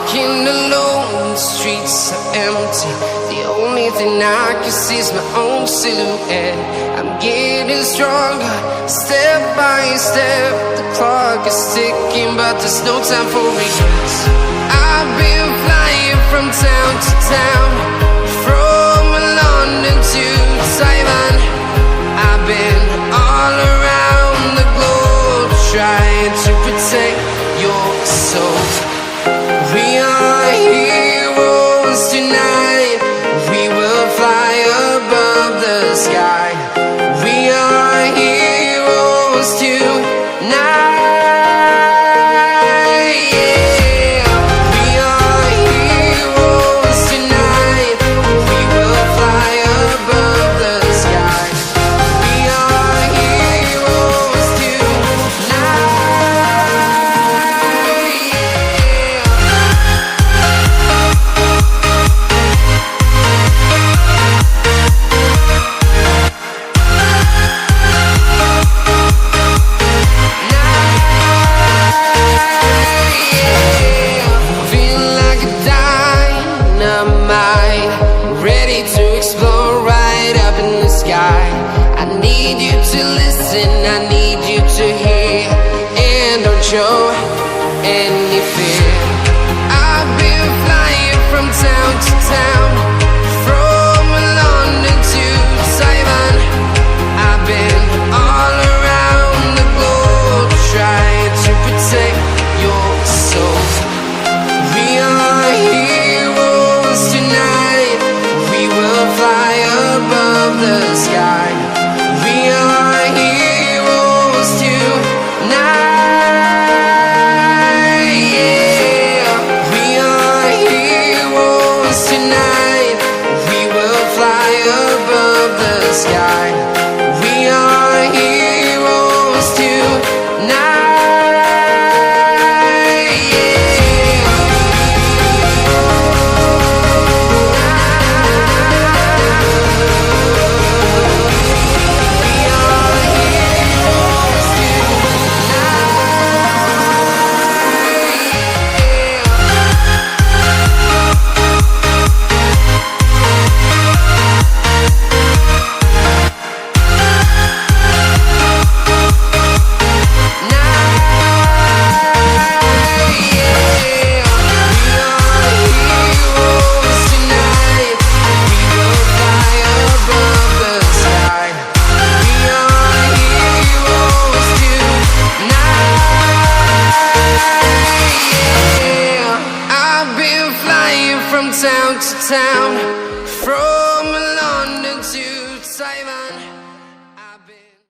walking alone, the streets are empty. The only thing I can see is my own silhouette. I'm getting stronger, step by step. The clock is ticking, but there's no time for regrets. I've been flying from town to town, from London to Taiwan. I've been all around the globe, trying to protect your soul. We are heroes tonight. We will fly above the sky. We are heroes tonight. Ready to explore right up in the sky. I need you to listen, I need you to hear, and don't show any fear. I've been flying from town to town, from London to Taiwan. I've been all around the globe, trying to protect your soul. We are heroes tonight. We will fly above the sky. We are heroes tonight. Yeah, we are heroes tonight. We will fly above the sky. We are heroes tonight. From town to town, from London to Taiwan.